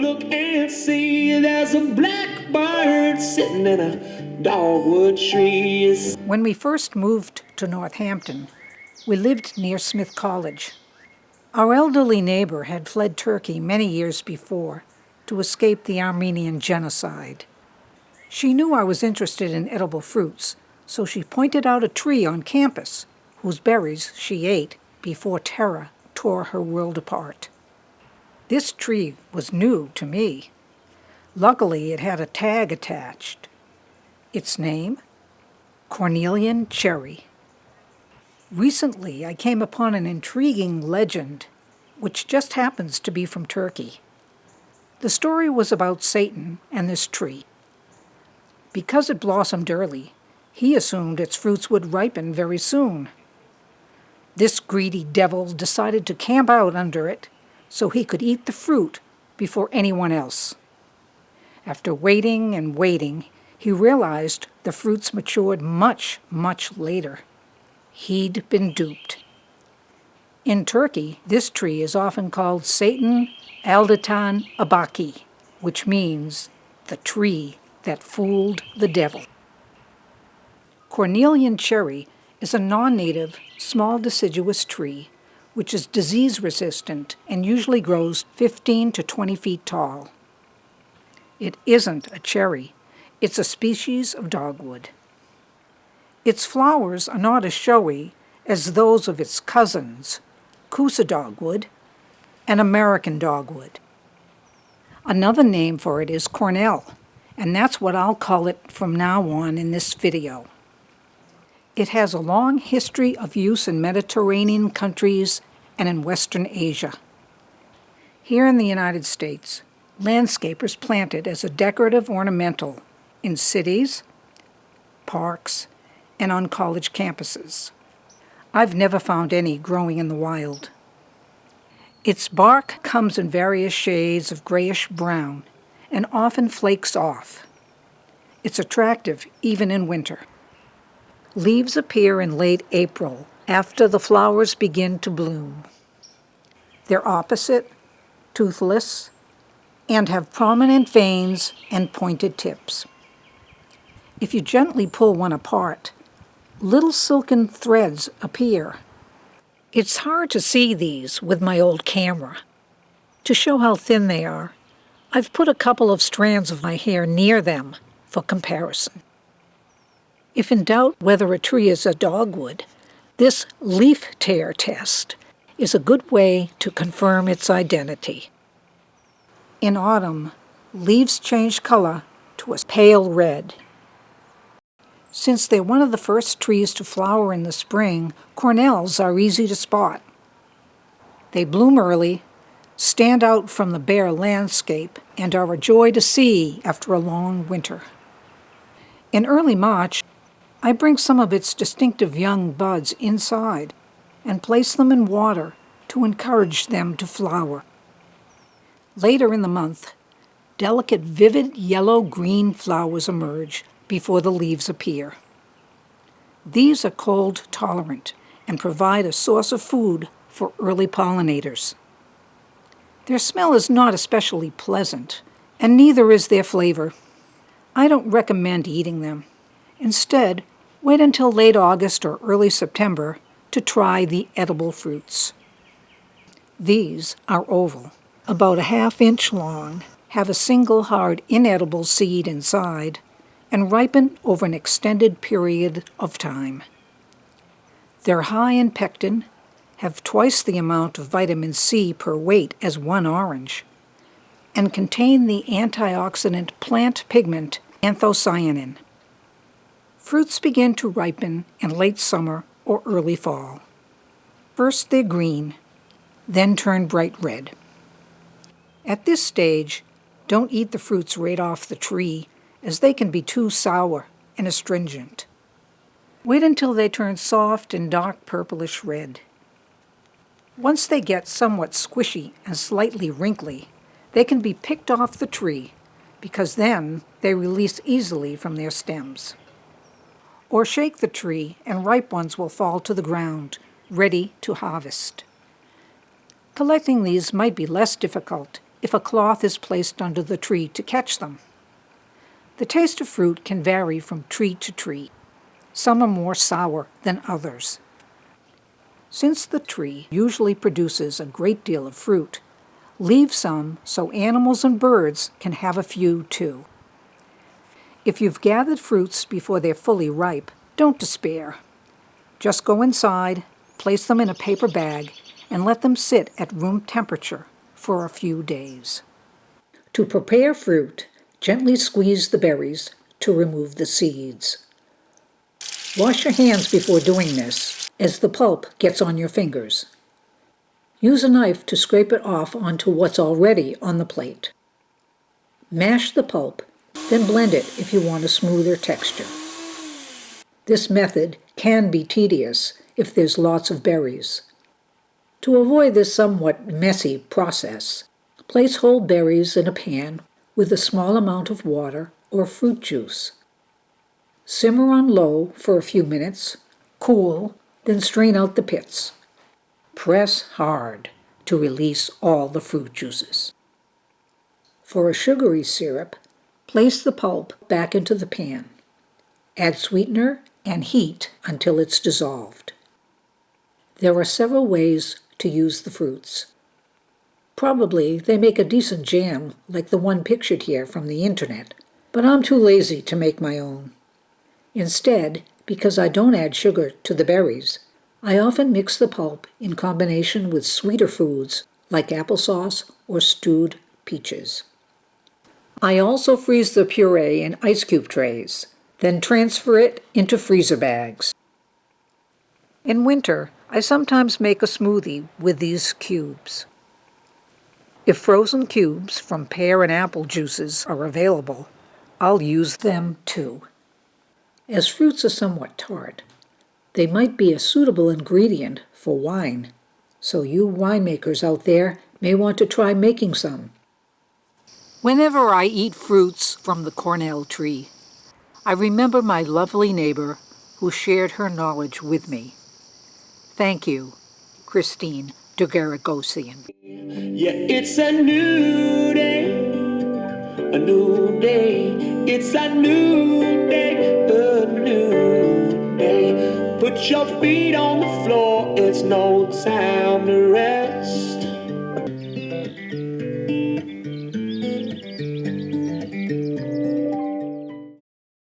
Look and see, there's a blackbird sitting in a dogwood tree. When we first moved to Northampton, we lived near Smith College. Our elderly neighbor had fled Turkey many years before to escape the Armenian genocide. She knew I was interested in edible fruits, so she pointed out a tree on campus whose berries she ate before terror tore her world apart. This tree was new to me. Luckily, it had a tag attached. Its name? Cornelian Cherry. Recently, I came upon an intriguing legend, which just happens to be from Turkey. The story was about Satan and this tree. Because it blossomed early, he assumed its fruits would ripen very soon. This greedy devil decided to camp out under it so he could eat the fruit before anyone else. After waiting and waiting, he realized the fruits matured much, much later. He'd been duped. In Turkey, this tree is often called Satan Aldatan Abaki, which means the tree that fooled the devil. Cornelian cherry is a non-native, small deciduous tree which is disease-resistant and usually grows 15 to 20 feet tall. It isn't a cherry. It's a species of dogwood. Its flowers are not as showy as those of its cousins, Coosa dogwood and American dogwood. Another name for it is Cornel, and that's what I'll call it from now on in this video. It has a long history of use in Mediterranean countries and in Western Asia. Here in the United States, landscapers plant it as a decorative ornamental in cities, parks, and on college campuses. I've never found any growing in the wild. Its bark comes in various shades of grayish-brown and often flakes off. It's attractive even in winter. Leaves appear in late April after the flowers begin to bloom. They're opposite, toothless, and have prominent veins and pointed tips. If you gently pull one apart, little silken threads appear. It's hard to see these with my old camera. To show how thin they are, I've put a couple of strands of my hair near them for comparison. If in doubt whether a tree is a dogwood, this leaf tear test is a good way to confirm its identity. In autumn, leaves change color to a pale red. Since they're one of the first trees to flower in the spring, cornels are easy to spot. They bloom early, stand out from the bare landscape, and are a joy to see after a long winter. In early March, I bring some of its distinctive young buds inside and place them in water to encourage them to flower. Later in the month, delicate vivid yellow-green flowers emerge before the leaves appear. These are cold tolerant and provide a source of food for early pollinators. Their smell is not especially pleasant, and neither is their flavor. I don't recommend eating them. Instead, wait until late August or early September to try the edible fruits. These are oval, about a half-inch long, have a single hard inedible seed inside, and ripen over an extended period of time. They're high in pectin, have twice the amount of vitamin C per weight as one orange, and contain the antioxidant plant pigment anthocyanin. Fruits begin to ripen in late summer or early fall. First they're green, then turn bright red. At this stage, don't eat the fruits right off the tree, as they can be too sour and astringent. Wait until they turn soft and dark purplish red. Once they get somewhat squishy and slightly wrinkly, they can be picked off the tree, because then they release easily from their stems. Or shake the tree and ripe ones will fall to the ground, ready to harvest. Collecting these might be less difficult if a cloth is placed under the tree to catch them. The taste of fruit can vary from tree to tree. Some are more sour than others. Since the tree usually produces a great deal of fruit, leave some so animals and birds can have a few too. If you've gathered fruits before they're fully ripe, don't despair. Just go inside, place them in a paper bag, and let them sit at room temperature for a few days. To prepare fruit, gently squeeze the berries to remove the seeds. Wash your hands before doing this, as the pulp gets on your fingers. Use a knife to scrape it off onto what's already on the plate. Mash the pulp, then blend it if you want a smoother texture. This method can be tedious if there's lots of berries. To avoid this somewhat messy process, place whole berries in a pan with a small amount of water or fruit juice. Simmer on low for a few minutes, cool, then strain out the pits. Press hard to release all the fruit juices. For a sugary syrup, place the pulp back into the pan. Add sweetener and heat until it's dissolved. There are several ways to use the fruits. Probably they make a decent jam like the one pictured here from the internet, but I'm too lazy to make my own. Instead, because I don't add sugar to the berries, I often mix the pulp in combination with sweeter foods like applesauce or stewed peaches. I also freeze the puree in ice cube trays, then transfer it into freezer bags. In winter, I sometimes make a smoothie with these cubes. If frozen cubes from pear and apple juices are available, I'll use them too. As fruits are somewhat tart, they might be a suitable ingredient for wine, so you winemakers out there may want to try making some. Whenever I eat fruits from the Cornel tree, I remember my lovely neighbor who shared her knowledge with me. Thank you, Christine Dugaragosian. Yeah, it's a new day, a new day. It's a new day, a new day. Put your feet on the floor, it's no time to rest.